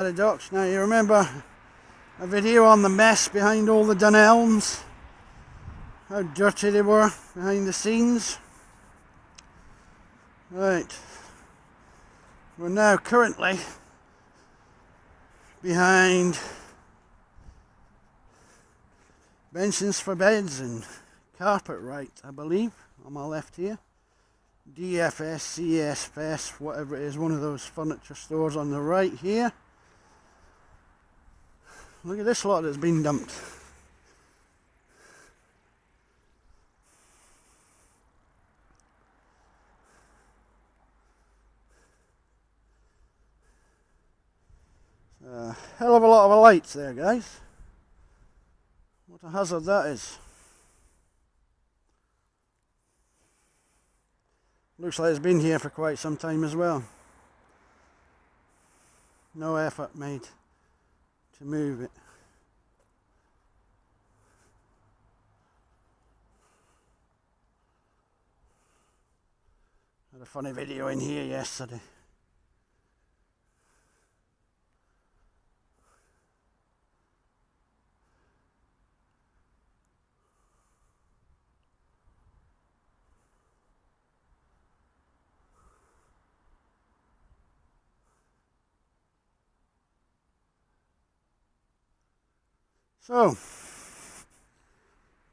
The docks. Now you remember a video on the mess behind all the Dunelms, how dirty they were behind the scenes. Right, we're now currently behind Benson's for Beds and Carpetright, I believe, on my left here. DFS, CSFS, whatever it is, one of those furniture stores on the right here. Look at this lot that's been dumped. A hell of a lot of lights there, guys. What a hazard that is. Looks like it's been here for quite some time as well. No effort made to move it. Had a funny video in here yesterday. So,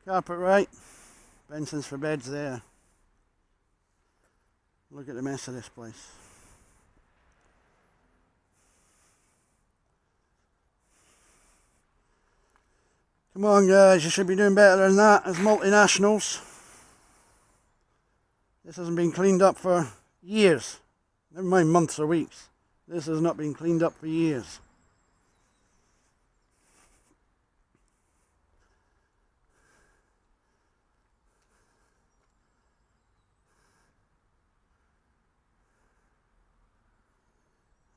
Carpetright, Benson's for Beds there. Look at the mess of this place. Come on guys, you should be doing better than that as multinationals. This hasn't been cleaned up for years. Never mind months or weeks. This has not been cleaned up for years.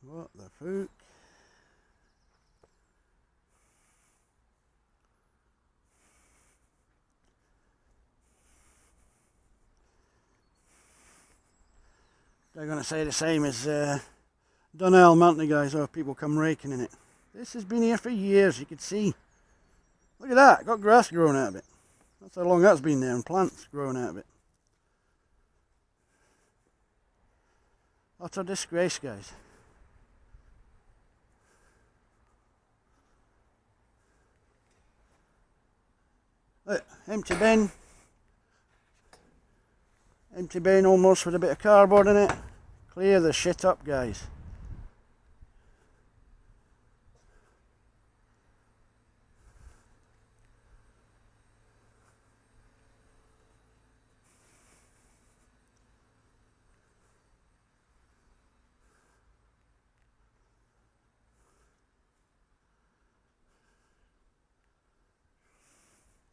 What the fuck? They're going to say the same as Dunelm, aren't they, guys? Oh, people come raking in it. This has been here for years, you could see. Look at that, got grass growing out of it. That's how long that's been there, and plants growing out of it. Utter disgrace, guys. Look, empty bin. Empty bin almost with a bit of cardboard in it. Clear the shit up, guys.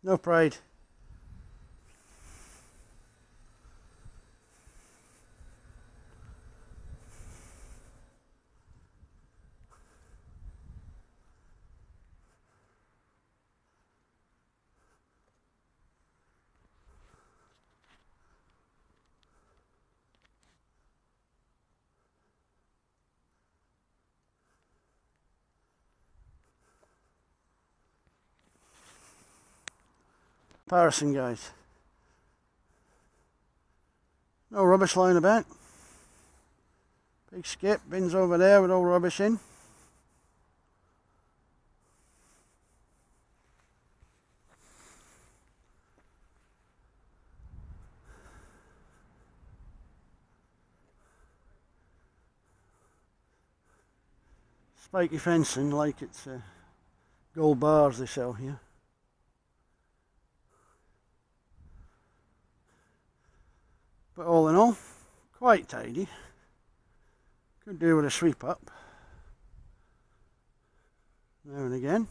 No pride. Embarrassing, guys. No rubbish lying about. Big skip, bins over there with all rubbish in. Spiky fencing like it's gold bars they sell here. But all in all, quite tidy. Could do with a sweep up now and again.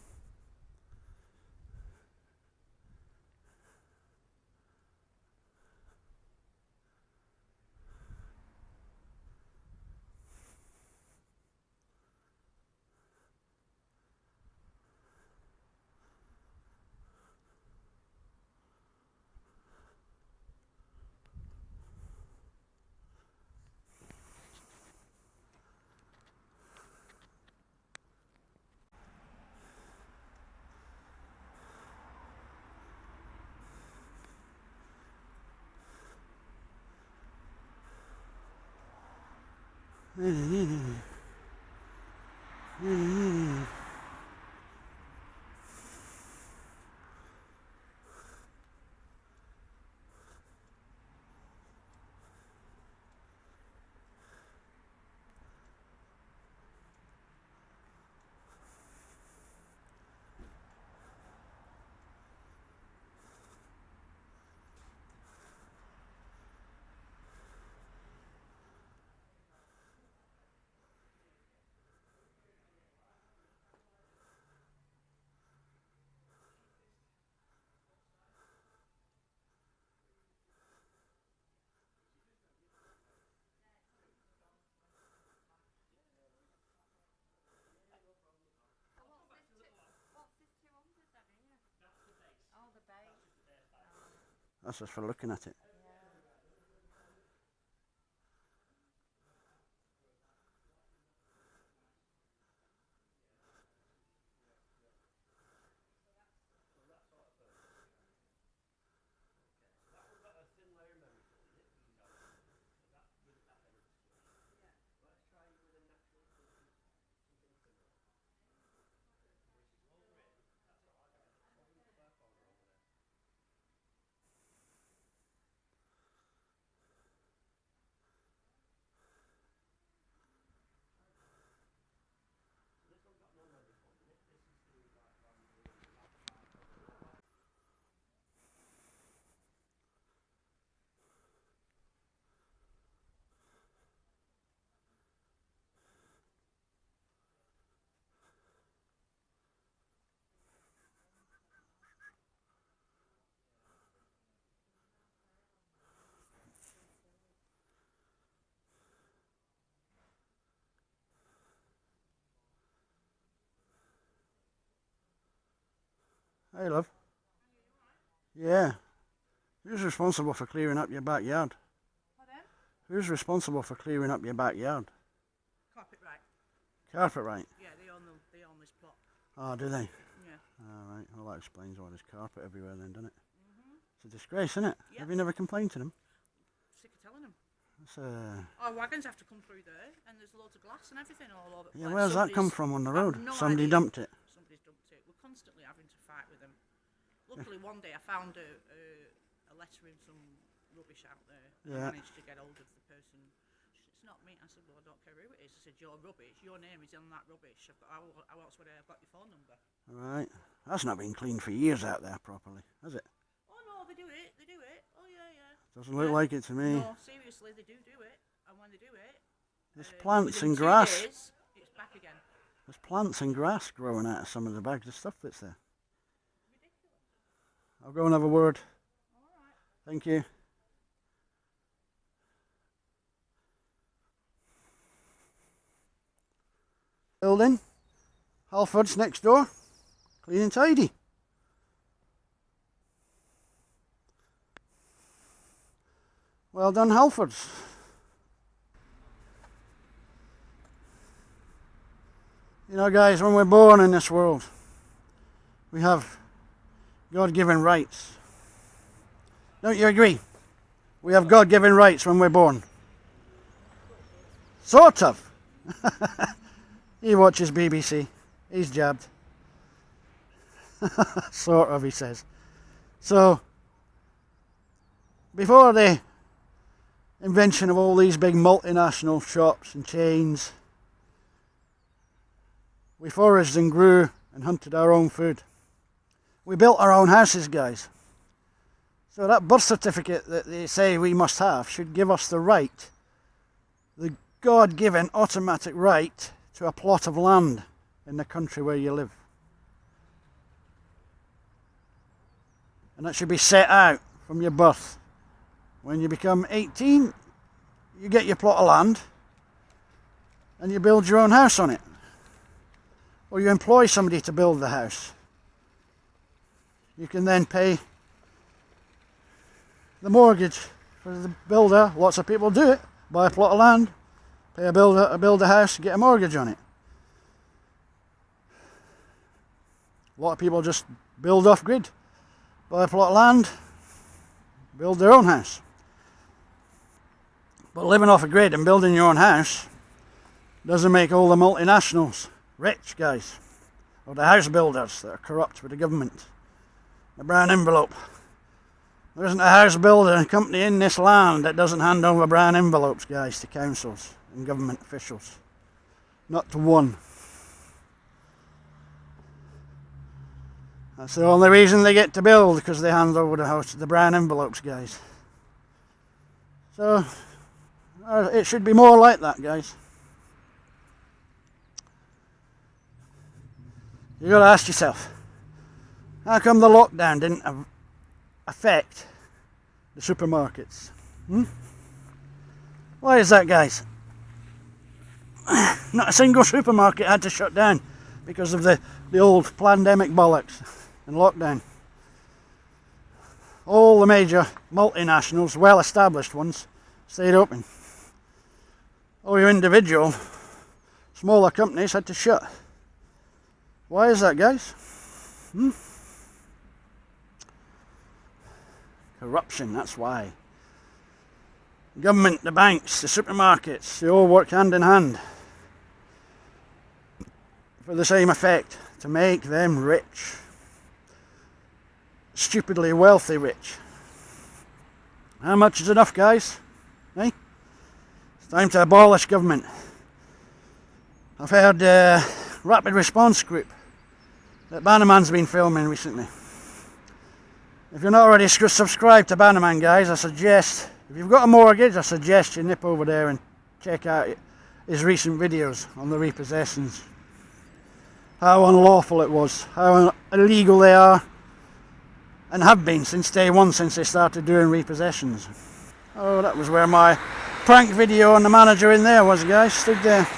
That's just for looking at it. Hey, love. Yeah. Who's responsible for clearing up your backyard? Pardon? Who's responsible for clearing up your backyard? Carpet-right. Carpet-right? Yeah, they own this plot. Oh, do they? Yeah. All right. Well, that explains why there's carpet everywhere then, doesn't it? It's a disgrace, isn't it? Yep. Have you never complained to them? Sick of telling them. That's, Our wagons have to come through there, and there's loads of glass and everything all over the yeah, place. where's that come from on the road? No Somebody idea. dumped it. Somebody's dumped it. We're constantly having to fight with them. Luckily, one day I found a letter in some rubbish out there. Yeah. I managed to get hold of the person. It's not me. I said, well, I don't care who it is. I said, your rubbish. Your name is on that rubbish. How else would I have got your phone number? All right. That's not been cleaned for years out there properly, has it? Oh, no, they do it. They do it. Oh, yeah, yeah. Doesn't look like it to me. No, seriously, they do it. And when they do it, There's plants within and 2 grass. days, it's back again. There's plants and grass growing out of some of the bags of stuff that's there. I'll go and have a word. All right. Thank you. Building. Halford's next door. Clean and tidy. Well done, Halfords. You know, guys, when we're born in this world, we have God-given rights. Don't you agree? We have God-given rights when we're born. Sort of. He watches BBC. He's jabbed. Sort of, he says. So, before the invention of all these big multinational shops and chains, we foraged and grew and hunted our own food. We built our own houses, guys. So that birth certificate that they say we must have should give us the right, the God-given automatic right to a plot of land in the country where you live. And that should be set out from your birth. When you become 18, you get your plot of land and you build your own house on it. Or you employ somebody to build the house. You can then pay the mortgage for the builder. Lots of people do it. Buy a plot of land, pay a builder to build a house, get a mortgage on it. A lot of people just build off grid. Buy a plot of land, build their own house. But living off a grid and building your own house Doesn't make all the multinationals rich, guys, or the house builders that are corrupt with the government. The brown envelope. There isn't a house builder company in this land that doesn't hand over brown envelopes, guys, to councils and government officials. Not to one. That's the only reason they get to build, because they hand over the brown envelopes, guys. So, it should be more like that, guys. You've got to ask yourself, how come the lockdown didn't affect the supermarkets? Why is that, guys? Not a single supermarket had to shut down because of the old pandemic bollocks and lockdown. All the major multinationals, well-established ones, stayed open. All your individual, smaller companies had to shut. Why is that, guys? Corruption, that's why. Government, the banks, the supermarkets, they all work hand in hand for the same effect, to make them rich. Stupidly wealthy rich. How much is enough, guys? Eh? It's time to abolish government. I've heard Rapid Response Group that Bannerman's been filming recently. If you're not already subscribed to Bannerman, guys, I suggest, if you've got a mortgage, I suggest you nip over there and check out his recent videos on the repossessions. How unlawful it was, how illegal they are, and have been since day one, since they started doing repossessions. Oh, that was where my prank video on the manager in there was, guys, stood there.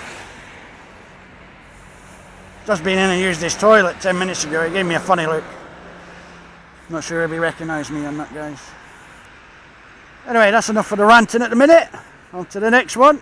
Just been in and used this toilet 10 minutes ago. He gave me a funny look. Not sure if he recognised me on that, guys. Anyway, that's enough for the ranting at the minute. On to the next one.